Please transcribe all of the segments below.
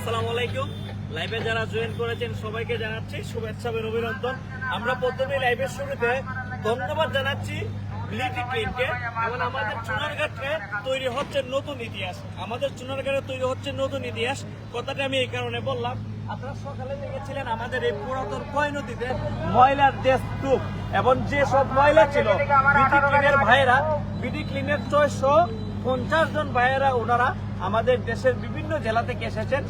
আসসালামু আলাইকুম। লাইভে যারা জয়েন করেছেন সবাইকে জানাচ্ছি শুভেচ্ছা এবং অভিনন্দন। আমরা প্রথমে লাইভের শুরুতে ধন্যবাদ জানাচ্ছি বিটি ক্লিনকে। এবং আমাদের চুনারঘাটে তৈরি হচ্ছে নতুন ইতিহাস, আমাদের চুনারঘাটে তৈরি হচ্ছে নতুন ইতিহাস। কথাটা আমি এই কারণে বললাম, আপনারা সকালে দেখেছিলেন আমাদের এই পুরাতন কয় নদীতে ময়লার যে স্তূপ এবং যে সব ময়লা ছিল, বিটি ক্লিনের ভাইয়েরা, বিটি ক্লিনের 650 জন ভাইয়েরা ওনারা আমাদের দেশের বিভিন্ন জেলা থেকে এসেছেন।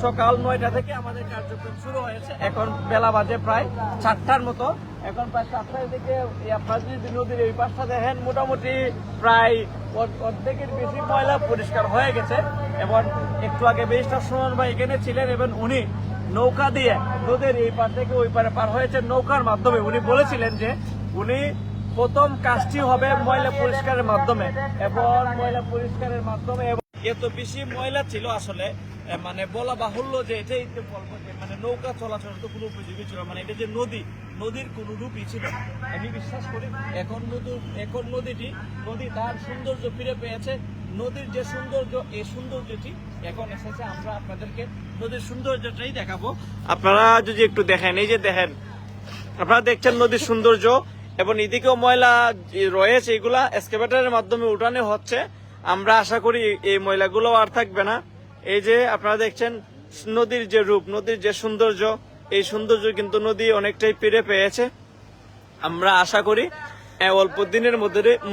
সকাল 9টা থেকে আমাদের কার্যক্রম শুরু হয়েছে। এখন বেলা বাজে প্রায় 4টার মতো। এখন প্রায় 4টার দিকে আপনার যদি নদীর এই পাশটা দেখেন, মোটামুটি প্রায় অর্ধেকের বেশি ময়লা পরিষ্কার হয়ে গেছে। এবং একটু আগে ব্যারিস্টার সুমন ভাই এখানে ছিলেন এবং উনি নৌকা দিয়ে নদীর এই পার থেকে ওই পারে পার হয়েছে নৌকার মাধ্যমে। উনি বলেছিলেন যে উনি প্রথম কাজটি হবে ময়লা পরিষ্কারের মাধ্যমে এবং ময়লা পরিষ্কারের মাধ্যমে এত বেশি ময়লা ছিল আসলে মানে বলা বাহুল্য যে এটাই বলবো যে মানে নৌকা চলাচল তো কোনো উপযোগী ছিল, মানে এটা যে নদীর কোনো রূপই ছিল। আমি বিশ্বাস করি এখন নদী তার সৌন্দর্য ফিরে পেয়েছে। নদীর যে সৌন্দর্য, এই সৌন্দর্যটি এখন এসেছে। আমরা আপনাদেরকে নদীর সৌন্দর্যটাই দেখাবো। আপনারা যদি একটু দেখেন, এই যে দেখেন, আপনারা দেখছেন নদীর সৌন্দর্য এবং এদিকেও ময়লা রয়েছে, এগুলা এক্সকাভেটরের মাধ্যমে উঠানো হচ্ছে। আমরা আশা করি এই ময়লাগুলো আর থাকবে না। এই যে আপনারা দেখছেন নদীর যে রূপ, নদীর যে সৌন্দর্য, এই সৌন্দর্য কিন্তু নদী অনেকটাই ফিরে পেয়েছে। আমরা আশা করি অল্প দিনের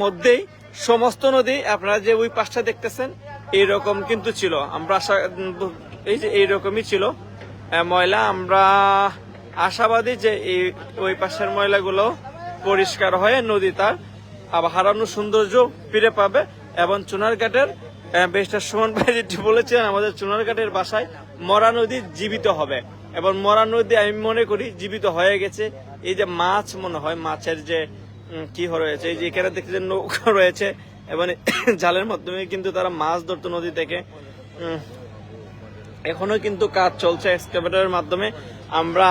মধ্যেই সমস্ত নদী আপনারা যে ওই পাশটা দেখতেছেন এইরকম কিন্তু ছিল। আমরা এই যে এইরকমই ছিল ময়লা। আমরা আশাবাদী যে ওই পাশের ময়লাগুলো পরিষ্কার হয়ে নদী তার আবার হারানো সৌন্দর্য ফিরে পাবে। এবং চুনারঘাটের ব্যারিস্টার সুমন ভাই যেটি বলেছেন, আমাদের চুনারঘাটের বাসায় মরা নদী জীবিত হবে। এবং মরা নদী আমি মনে করি জীবিত হয়ে গেছে। এই যে মাছ, মনে হয় মাছের যে কি রয়েছে, এই যে এখানে দেখতে নৌকা রয়েছে এবং জালের মাধ্যমে কিন্তু তারা মাছ ধরতো নদী থেকে। এখনো কিন্তু কাজ চলছে এক্সকাভেটরের মাধ্যমে। আমরা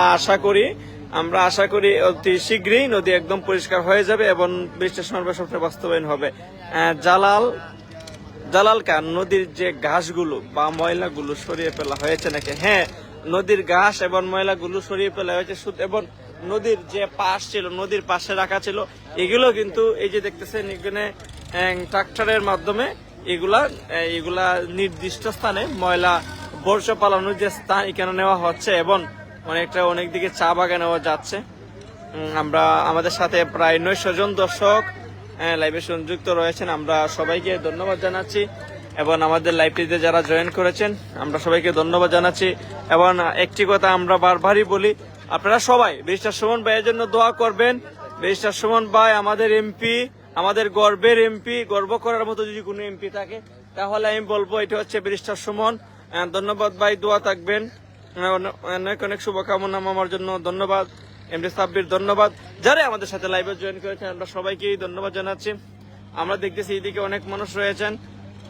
আশা করি অতি শীঘ্রই নদী একদম পরিষ্কার হয়ে যাবে এবং ব্যারিস্টার সুমন ভাই স্বপ্নের বাস্তবায়ন হবে। জালাল খান, নদীর যে ঘাসগুলো বা ময়লাগুলো সরিয়ে ফেলা হয়েছে নাকি? হ্যাঁ, নদীর ঘাস এবং ময়লাগুলো সরিয়ে ফেলা হয়েছে। এবং নদীর যে পাশ ছিল, নদীর পাশে রাখা ছিল, এগুলো কিন্তু এই যে দেখতেছেন এখানে ট্রাক্টরের মাধ্যমে এগুলা নির্দিষ্ট স্থানে ময়লা বর্জ্য পালানোর যে স্থান এখানে নেওয়া হচ্ছে এবং অনেক দিকে চা বাগানেও যাচ্ছে। আমরা আমাদের সাথে প্রায় 900 জন দর্শক লাইভে সংযুক্ত রয়েছেন। আমরা সবাইকে ধন্যবাদ জানাচ্ছি এবং আমাদের লাইভটিতে যারা জয়েন করেছেন আমরা সবাইকে ধন্যবাদ জানাচ্ছি। এবং একটি কথা আমরা বারবারই বলি, আপনারা সবাই ব্যারিস্টার সুমন ভাইয়ের জন্য দোয়া করবেন। ব্যারিস্টার সুমন ভাই আমাদের এমপি, আমাদের গর্বের এমপি। গর্ব করার মতো যদি কোনো এমপি থাকে তাহলে আমি বলবো এটা হচ্ছে ব্যারিস্টার সুমন। ধন্যবাদ ভাই, দোয়া থাকবেন। অনেক শুভকামনা আমার জন্য। ধন্যবাদ এমডি সাব্বির, ধন্যবাদ। যারা আমাদের সাথে লাইভে জয়েন করেছেন আমরা সবাইকেই ধন্যবাদ জানাচ্ছি। আমরা দেখতেছি এইদিকে অনেক মানুষ রয়েছেন,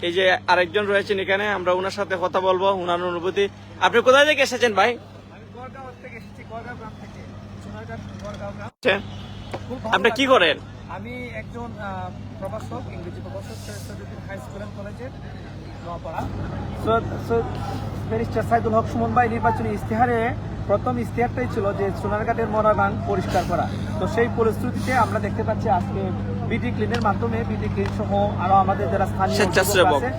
এই যে আরেকজন রয়েছেন এখানে, আমরা ওনার সাথে কথা বলবো, ওনার অনুভূতি। আপনি কোথায় থেকে এসেছেন ভাই? আপনি কি করেন? আমি একজন প্রভাষক, ইংরেজি প্রভাষক, হাই স্কুল এন্ড কলেজের নোয়াপাড়া। ব্যারিস্টার সাইদুল হক সুমন ভাই নির্বাচনী ইশতেহারে প্রথম ইশতেহারটাই ছিল যে সোনারঘাটের মরা গান পরিষ্কার করা। তো সেই পরিস্থিতিতে আমরা দেখতে পাচ্ছি আজকে বিটি ক্লিনের মাধ্যমে, বিটি ক্লিন সহ আরো আমাদের যারা স্থানীয়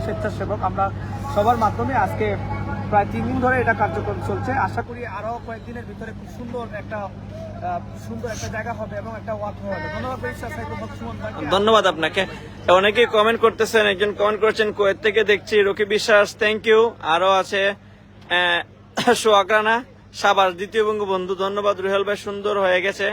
স্বেচ্ছাসেবক, আমরা সবার মাধ্যমে আজকে প্রায় 3 দিন ধরে এটা কার্যক্রম চলছে। আশা করি আরো কয়েকদিনের ভিতরে খুব সুন্দর একটা জায়গা হবে এবং একটা ওয়াক হবে। ধন্যবাদ ব্যারিস্টার সাইদুল হক সুমন ভাই, ধন্যবাদ আপনাকে। অনেকেই কমেন্ট করতেছেন, একজন কমেন্ট করেছেন কুয়েত থেকে দেখছি, রকি বিশ্বাস, থ্যাংক ইউ। আরো আছে সোহাগ রানা, সাবাস, দ্বিতীয় বঙ্গবন্ধু, ধন্যবাদ। রুহেল ভাই সুন্দর হয়ে গেছে।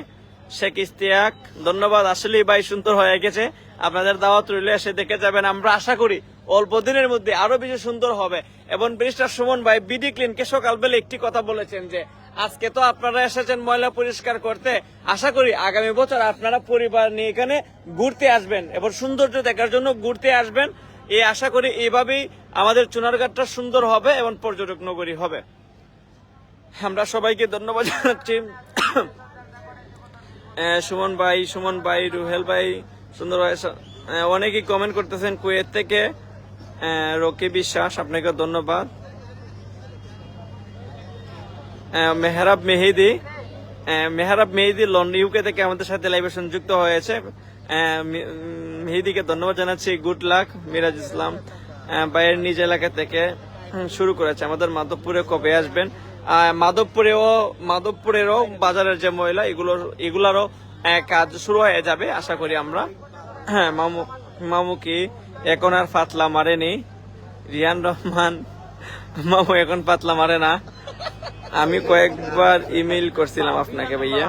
শেখ ইস্তিয়াক, ধন্যবাদ। আসলে ভাই সুন্দর হয়ে গেছে, আপনাদের দাওয়াত রইল, এসে দেখে যাবেন। আমরা আশা করি অল্প দিনের মধ্যে আরো বেশি সুন্দর হবে। এবং ব্যারিস্টার সুমন ভাই বিটি ক্লিনকে সকালবেলা একটি কথা বলেছেন যে আজকে তো আপনারা এসেছেন ময়লা পরিষ্কার করতে, আশা করি আগামী বছর আপনারা পরিবার নিয়ে এখানে ঘুরতে আসবেন এবং সৌন্দর্য দেখার জন্য ঘুরতে আসবেন। এই আশা করি এইভাবেই আমাদের চুনারঘাটটা সুন্দর হবে এবং পর্যটক নগরী হবে। আমরা সবাইকে ধন্যবাদ জানাচ্ছি। সুমন ভাই, রুহেল ভাই সুন্দর ভাই, অনেকেই কমেন্ট করতেছেন কুয়েত থেকে। রকি বিশ্বাস, আপনাকে ধন্যবাদ। মেহরাব মেহেদি লন্ডন ইউকে থেকে আমাদের সাথে লাইভে সংযুক্ত হয়েছে। মেহেদিকে ধন্যবাদ জানাচ্ছি। Good luck. মিরাজ ইসলাম বাইরের নিজ এলাকা থেকে শুরু করেছে। আমাদের মাধবপুরে কবে আসবেন? মাধবপুরেরও বাজারের যে মহিলা এগুলারও কাজ শুরু হয়ে যাবে আশা করি আমরা। হ্যাঁ, মামু কি এখন আর পাতলা মারেনি? রিয়ান রহমান, মামু এখন পাতলা মারে না। আমি কয়েকবার ইমেইল করছিলাম আপনাকে ভাইয়া।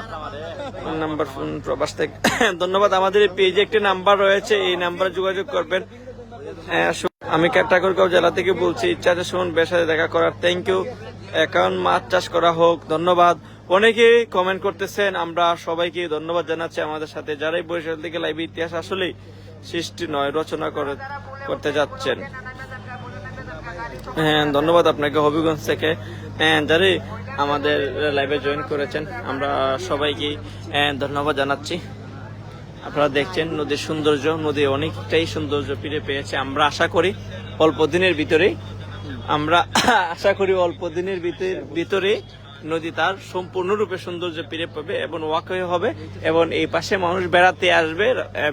নাম্বার ফোন প্রবাস থেকে। ধন্যবাদ। আমাদের এই পেজে একটি নাম্বার রয়েছে, এই নাম্বারে যোগাযোগ করবেন। আমি ঠাকুরগাঁও জেলা থেকে বলছি। ইচ্ছা আছে সুমন ভাইয়ের সাথে দেখা করার। Thank you. এখন মাছ চাষ করা হোক। ধন্যবাদ। অনেকে কমেন্ট করতেছেন, আমরা সবাইকে ধন্যবাদ জানাচ্ছি আমাদের সাথে যারাই বরিশাল থেকে লাইভ ইতিহাস আসলেই সৃষ্টি নয় রচনা করতে যাচ্ছেন। হ্যাঁ, ধন্যবাদ আপনাকে হবিগঞ্জ থেকে যারাই আমাদের লাইভে জয়েন করেছেন। আমরা সবাইকে ধন্যবাদ জানাচ্ছি। আপনারা দেখছেন নদীর সৌন্দর্য, নদী অনেকটাই সৌন্দর্য ফিরে পেয়েছে। আমরা আশা করি অল্প দিনের ভিতরে নদী তার সম্পূর্ণরূপে সৌন্দর্য ফিরে পাবে এবং ওয়াকওয়ে হবে এবং এই পাশে মানুষ বেড়াতে আসবে,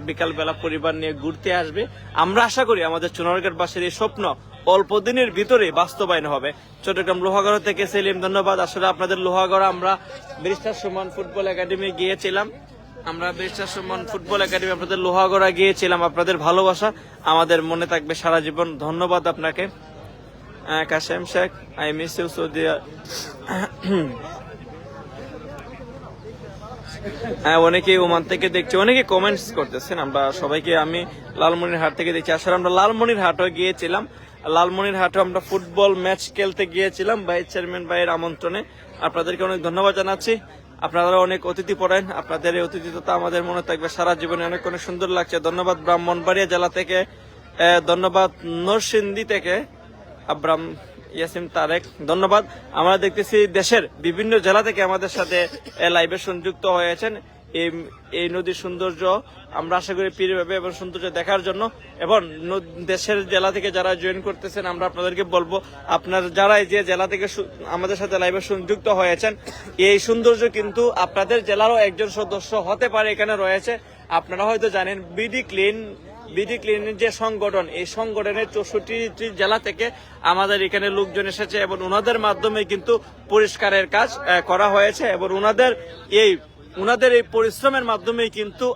বিকাল বেলা পরিবার নিয়ে ঘুরতে আসবে। আমরা আশা করি আমাদের চুনারঘাটবাসীর এই স্বপ্ন অল্প দিনের ভিতরে বাস্তবায়ন হবে। চট্টগ্রাম লোহাগড়া থেকে সেলিম, ধন্যবাদ। আসলে আপনাদের লোহাগড়া আমরা ব্যারিস্টার সুমন ফুটবল একাডেমি গিয়েছিলাম। আপনাদের লোহাগড়া গিয়েছিলাম। আপনাদের ভালোবাসা আমাদের মনে থাকবে সারা জীবন। ধন্যবাদ আপনাকে। Kashem Sheikh, I miss you Saudi. অনেকে ওমান থেকে দেখছি, অনেকে কমেন্টস করতেছেন। আমরা সবাইকে আমি লালমনিরহাট থেকে দেখছি। আসলে আমরা লালমনিরহাটও গিয়েছিলাম। লালমনিরহাটে আমরা ফুটবল ম্যাচ খেলতে গিয়েছিলাম ভাইস চেয়ারম্যান ভাইয়ের আমন্ত্রণে। আপনাদেরকে অনেক ধন্যবাদ জানাচ্ছি। আপনারা অনেক অতিথি পড়েন। আপনাদের এই অতিথিতা আমাদের মনে থাকবে সারা জীবনে। অনেক অনেক সুন্দর লাগছে। ধন্যবাদ। ব্রাহ্মণবাড়িয়া জেলা থেকে ধন্যবাদ। নরসিংদী থেকে আব্রাম ইয়াসিম তারেক, ধন্যবাদ। আমরা দেখতেছি দেশের বিভিন্ন জেলা থেকে আমাদের সাথে লাইভে সংযুক্ত হয়েছেন। এই নদীর সৌন্দর্য আমরা আশা করি ফিরে পাবে এবং সৌন্দর্য দেখার জন্য। এবং দেশের জেলা থেকে যারা জয়েন করতেছেন আমরা আপনাদেরকে বলবো, আপনার যারা যে জেলা থেকে আমাদের সাথে লাইভে সংযুক্ত হয়েছেন, এই সৌন্দর্য কিন্তু আপনাদের জেলারও একজন সদস্য হতে পারে এখানে রয়েছে। আপনারা হয়তো জানেন বিডি ক্লিনের যে সংগঠন, এই সংগঠনের 64টি জেলা থেকে আমাদের এখানে লোকজন এসেছে এবং ওনাদের মাধ্যমে কিন্তু পরিষ্কারের কাজ করা হয়েছে এবং ওনাদের এই পরিশ্রমের মাধ্যমে কিন্তু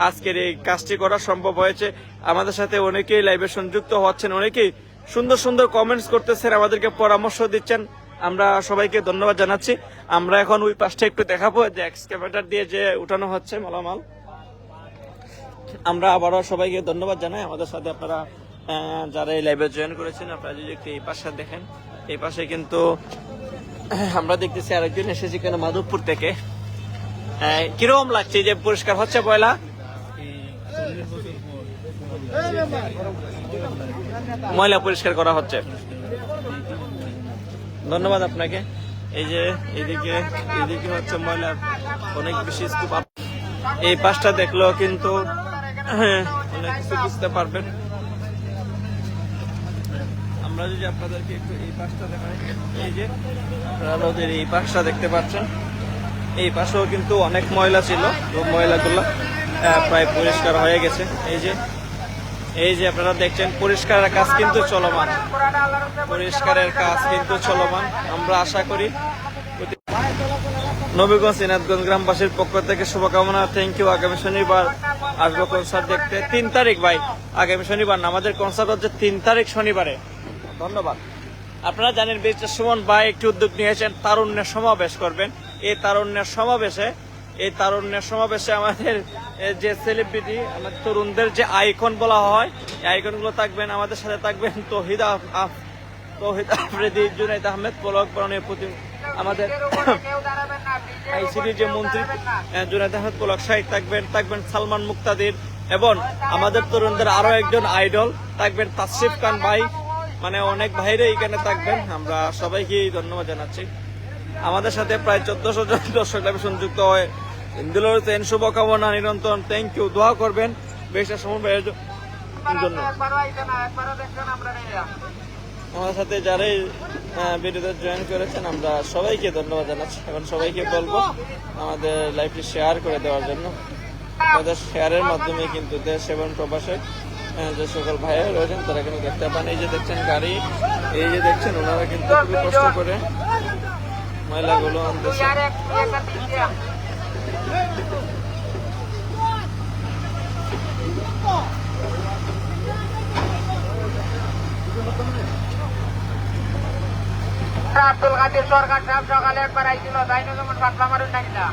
আজকের এই কাজটি করা সম্ভব হয়েছে। আমাদের সাথে অনেকেই লাইভে সংযুক্ত হচ্ছেন, অনেকেই সুন্দর সুন্দর কমেন্টস করতেছেন, আমাদেরকে পরামর্শ দিচ্ছেন। আমরা সবাইকে ধন্যবাদ জানাচ্ছি। আমরা এখন ওই পাশটা একটু দেখাবো যে এক্সকাভেটর দিয়ে যে উঠানো হচ্ছে মালামাল। আমরা আবারও সবাইকে ধন্যবাদ জানাই। আমাদের সাথে আপনারা যারা এই লাইভে জয়েন করেছেন, আপনারা যদি একটু এই পাশটা দেখেন, এই পাশে কিন্তু আমরা দেখতেছি আরেকজন এসেছি কেন মাধবপুর থেকে। কিরকম লাগছে যে পরিষ্কার হচ্ছে ময়লা? ময়লা পরিষ্কার করা হচ্ছে। ধন্যবাদ আপনাকে। এই যে এদিকে হচ্ছে ময়লা অনেক বেশি স্তূপ। এই পাশটা দেখলেও কিন্তু অনেক কিছু বুঝতে পারবেন। আমরা যদি আপনাদেরকে একটু এই পাশটা দেখাই, এই যে আপনারা নদীর এই পাশটা দেখতে পাচ্ছেন, এই পাশেও কিন্তু অনেক ময়লা ছিল। ময়লাগুলো প্রায় পরিষ্কার হয়ে গেছে। এই যে আপনারা দেখছেন পরিষ্কারের কাজ কিন্তু চলমান। আমরা আশা করি নবীগঞ্জ ইনাদগঞ্জ গ্রামবাসীর পক্ষ থেকে শুভকামনা। Thank you. আগামী শনিবার আসবো কনসার্ট দেখতে। 3 তারিখ ভাই, আগামী শনিবার না, আমাদের কনসার্ট হচ্ছে 3 তারিখ শনিবারে। ধন্যবাদ। আপনারা জানেন ব্যারিস্টার সুমন ভাই একটি উদ্যোগ নিয়েছেন, তারুণ্যের সমাবেশ করবেন। এই তারুণ্যের সমাবেশে আমাদের যে সেলিব্রিটি, আমাদের তরুণদের যে আইকন বলা হয়, এই আইকনগুলো থাকবেন। আমাদের সাথে থাকবেন তৌহিদ আফ্রিদি, জুনাইদ আহমেদ পলক, আমাদের আইসিডি যে মন্ত্রী জুনাইদ আহমেদ পলক সাহেব থাকবেন সালমান মুক্তাদির, এবং আমাদের তরুণদের আরো একজন আইডল থাকবেন তাসরিফ খান ভাই। মানে অনেক ভাইরে এখানে থাকবেন। আমরা সবাইকে ধন্যবাদ জানাচ্ছি। আমাদের সাথে প্রায় 1400 জন দর্শক লাইভে সংযুক্ত হয়। ইন্দিলতেন শুভকামনা নিরন্তর। Thank you. দোয়া করবেন ব্যারিস্টার সুমন ভাইয়ের জন্য। আমার সাথে যারাই ভিডিওতে জয়েন করেছেন আমরা সবাইকে ধন্যবাদ জানাচ্ছি। এখন সবাইকে বলবো আমাদের লাইভটি শেয়ার করে দেওয়ার জন্য। আমাদের শেয়ারের মাধ্যমে কিন্তু দেশ এবং প্রবাসের যে সকল ভাইয়েরা রয়েছেন তারা কিন্তু দেখতে পান। এই যে দেখছেন গাড়ি, এই যে দেখছেন ওনারা কিন্তু খুবই কষ্ট করে ময়লাগুলো আনতেছে। আব্দুল কাদের সরকার সাহেব সকালে একবার আইছিল, তাই না? যেমন পাতলা মারুন নাকি না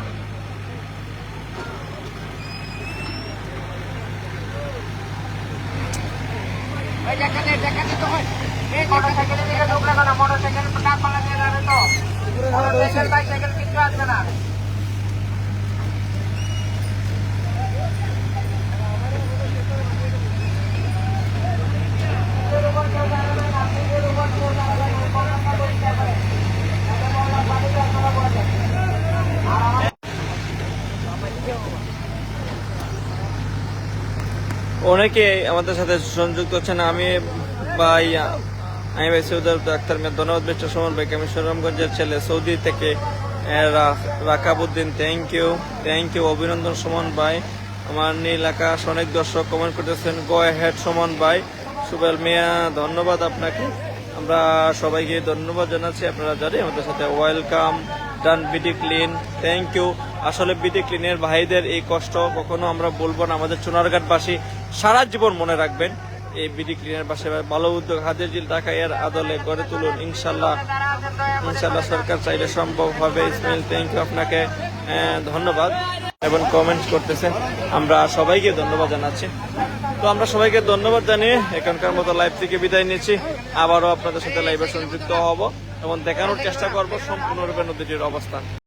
মোটরসাইকেলের দিকে ঢুকলে না, মোটরসাইকেল টাকা পালা দিয়ে যাবে তো, মোটরসাইকেল বাইসাইকেল কিছু আসবে না। অনেকে আমাদের সাথে সংযুক্ত হচ্ছেন। আমি ভাই সৌদি আরব ডাক্তার মেয়ে ধন্যবাদ বেস্টার সুমন ভাইকে। আমি সুনামগঞ্জের ছেলে সৌদি থেকে রাকাবুদ্দিন, থ্যাংক ইউ অভিনন্দন সুমন ভাই। আমার নীল আকাশ, অনেক দর্শক কমেন্ট করতেছেন গো হেড সুমন ভাই। সুবেল মিয়া ধন্যবাদ আপনাকে। আমরা সবাইকে ধন্যবাদ জানাচ্ছি আপনারা যারা আমাদের সাথে। Welcome done BD Clean, thank you. আসলে বিডি ক্লিনের ভাইদের এই কষ্ট কখনো আমরা বলবো না। আমাদের চুনারঘাটবাসী সারা জীবন মনে রাখবেন এই বিডি ক্লিনের পাশে। ভালো উদ্যোগ হাজির জিল টাকা এর আদলে গড়ে তুলুন, ইনশাল্লাহ সরকার চাইলে সম্ভব হবে। ইসমাইল থ্যাংক ইউ আপনাকে, ধন্যবাদ এবং কমেন্ট করতেছেন। আমরা সবাইকে ধন্যবাদ জানাচ্ছি। তো আমরা সবাইকে ধন্যবাদ জানিয়ে এখানকার মতো লাইভ থেকে বিদায় নিচ্ছি। আবারও আপনাদের সাথে লাইভে সংযুক্ত হব এবং দেখানোর চেষ্টা করব সম্পূর্ণরূপে নদীটির অবস্থান।